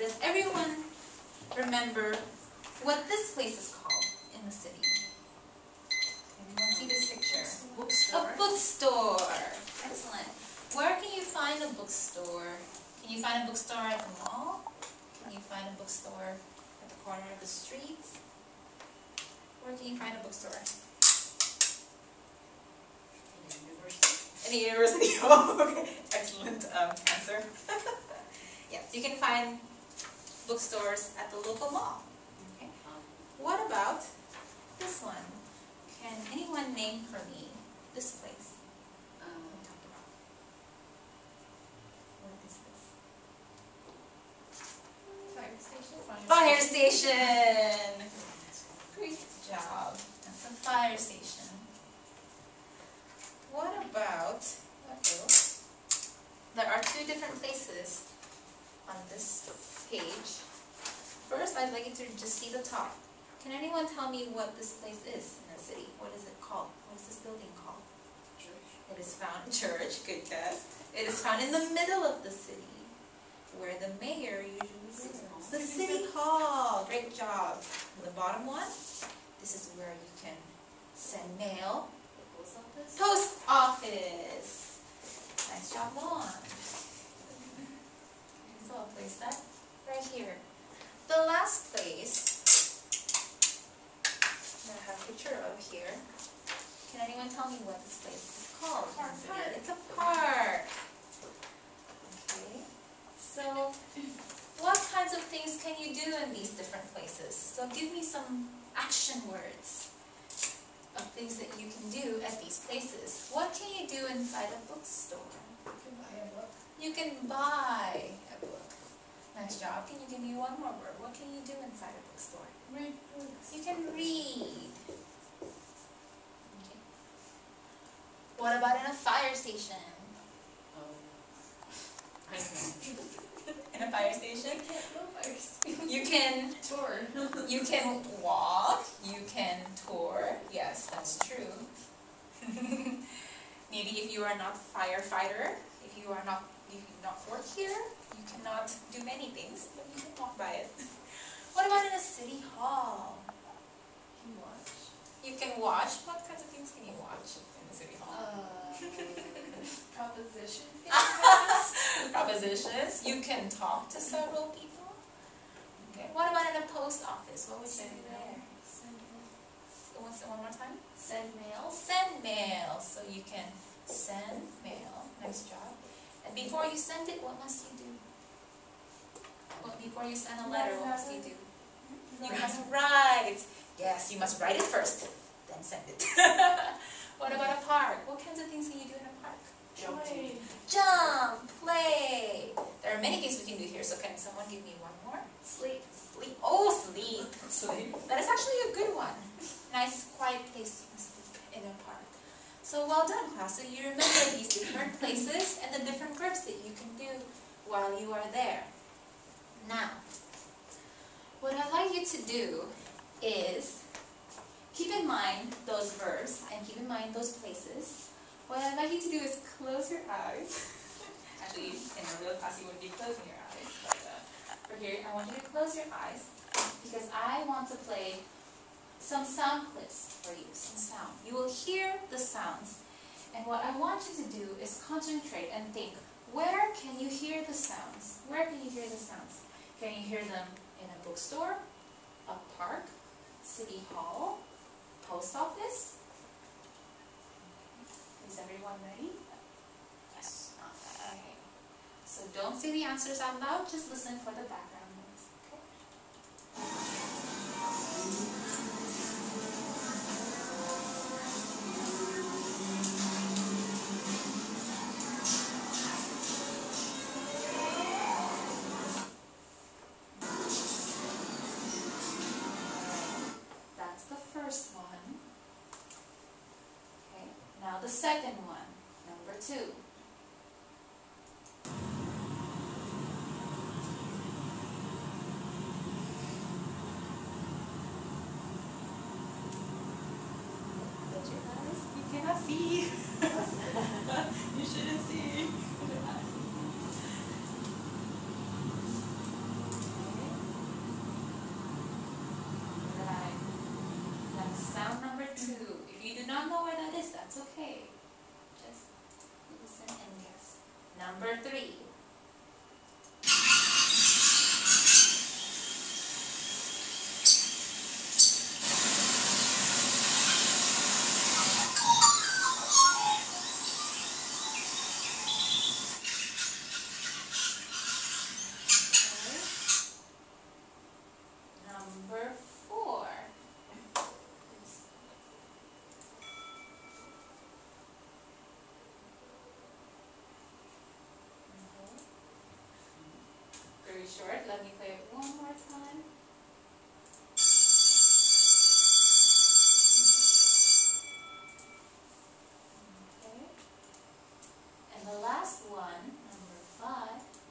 does everyone remember what this place is called in the city? Everyone see this picture? Bookstore. A bookstore. Excellent. Where can you find a bookstore? Can you find a bookstore at the mall? Can you find a bookstore at the corner of the street? Where can you find a bookstore? In the university. Oh, okay. Excellent answer. Yes, you can find bookstores at the local mall. Okay. What about this one? Can anyone name for me this place? We talked about. What is this? Fire station. Fire station! Great job. That's a fire station. What about, there are two different places on this page. First, I'd like you to just see the top. Can anyone tell me what this place is in the city? What is it called? What is this building called? Church. It is found in church. Good guess. It is found in the middle of the city, where the mayor usually sits. The city hall. Great job. And the bottom one, this is where you can send mail. The post office. Post office. Nice job, Lauren. So I'll place that right here. The last place that I have a picture of here. Can anyone tell me what this place is called? It's a park. Okay. So, what kinds of things can you do in these different places? So give me some action words of things that you can do at these places. What can you do inside a bookstore? You can buy a book. You can buy a book. Nice job. Can you give me one more word? What can you do inside a bookstore? Read books. You can read. Okay. What about in a fire station? I know. In a fire station? I can't go fire station. You can Tour. You can walk, you can tour. Yes, that's true. Maybe if you are not a firefighter, if you do not work here, you cannot do many things, but you can walk by it. What about in a city hall? You can watch. You can watch. What kinds of things can you watch in the city hall? Proposition. Propositions. You can talk to several people. Okay. What about in a post office? What would you do there? Send mail. One more time. Send mail. Send mail. So you can send mail. Nice job. And before you send it, what must you do? Well, before you send a letter, what must you do? You must write. Yes, you must write it first, then send it. What about a park? What kinds of things can you do in a park? Play. Jump, play. There are many things we can do here, so can someone give me one more? Sleep. Sleep. Oh, sleep. Sleep. That is actually a good one. Nice, quiet place to sleep in a park. So well done, class. So you remember these different places and the different verbs that you can do while you are there. Now, what I'd like you to do is keep in mind those verbs and keep in mind those places. What I'd like you to do is close your eyes. Actually, in a real class you wouldn't be closing your eyes, but for here I want you to close your eyes because I want to play some sound clips for you, some sound. You will hear the sounds, and what I want you to do is concentrate and think, where can you hear the sounds? Where can you hear the sounds? Can you hear them in a bookstore, a park, city hall, post office? Is everyone ready? Yes. Okay. So don't say the answers out loud, just listen for the background noise. Okay? That's the first one. Okay. Now the second one, number 2. Close your eyes. You cannot see. You shouldn't see.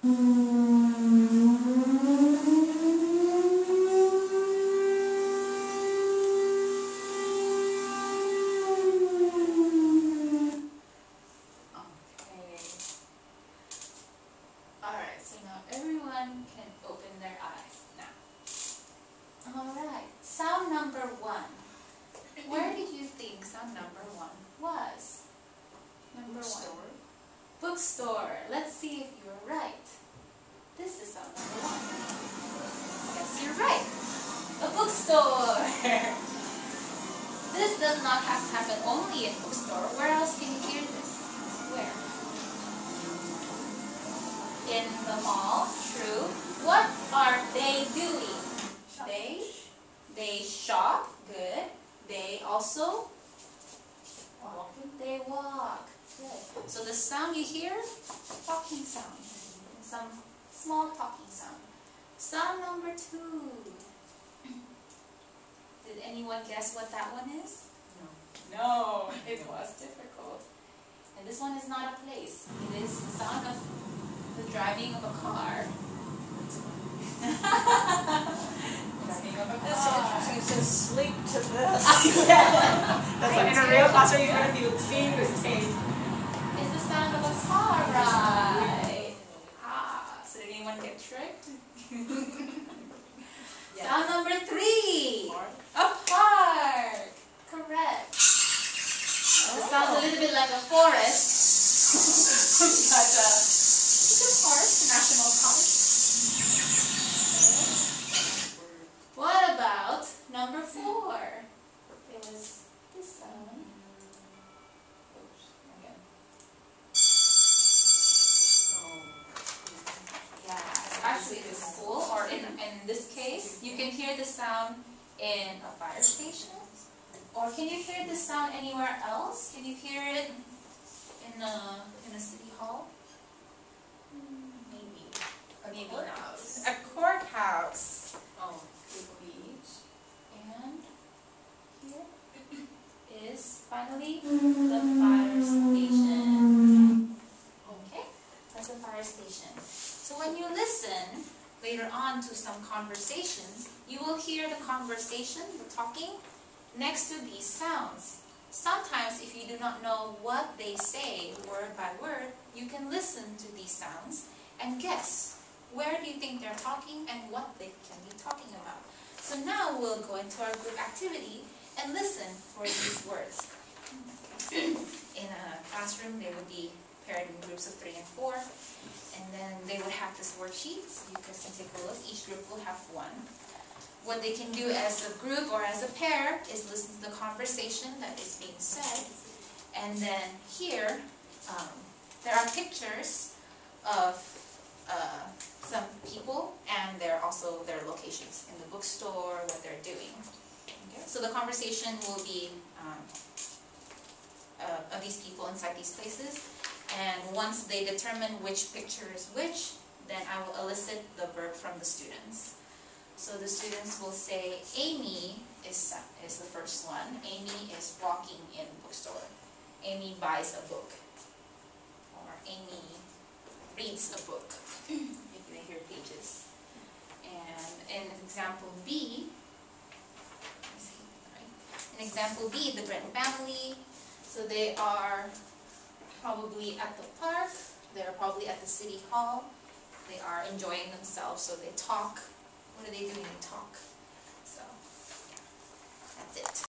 Alright, so now everyone can open their eyes now. Alright, sound number 1. Where did you think sound number 1 was? Number 1. Bookstore. Let's see if you were right. This is sound number 1. Yes, you're right. A bookstore. This does not have to happen only in bookstore. Where else can you hear this? Where? In the mall. True. What are they doing? They shop. Good. They also They walk. Good. So the sound you hear, talking sound. Some small talking sound. Sound number 2. Did anyone guess what that one is? No, it was difficult. And this one is not a place. It is the sound of the driving of a car. Driving of a car. That's interesting. It says sleep to this. That's like in a real classroom, you're going to be seeing this tape. It's the sound of a car ride. So did anyone get tricked? Yes. Sound number 3. A park. Correct. It sounds a little bit like a forest. But it's a park, national park. What about number 4? It was this sound. Oops, again. Yeah, it's actually the school, or in this case, you can hear the sound in a fire station. Or can you hear the sound anywhere else? Can you hear it in a city hall? Maybe. Maybe not. A courthouse. Oh. Could be. And here is finally the fire station. Okay? That's the fire station. So when you listen later on to some conversations, you will hear the conversation, the talking, next to these sounds. Sometimes if you do not know what they say word by word, you can listen to these sounds and guess where do you think they're talking and what they can be talking about. So now we'll go into our group activity and listen for these words. In a classroom, they would be paired in groups of 3 and 4, and then they would have this worksheet, so you guys can take a look. Each group will have one. What they can do as a group or as a pair is listen to the conversation that is being said. And then here, there are pictures of some people, and there are also their locations in the bookstore, what they're doing. Okay? So the conversation will be of these people inside these places. And once they determine which picture is which, then I will elicit the verb from the students. So the students will say, Amy is the first one. Amy is walking in bookstore. Amy buys a book. Or Amy reads a book, if they hear pages. And in example B, in example B, the Breton family, so they are probably at the park, they're probably at the city hall, they are enjoying themselves, so they talk. What are they doing? They talk.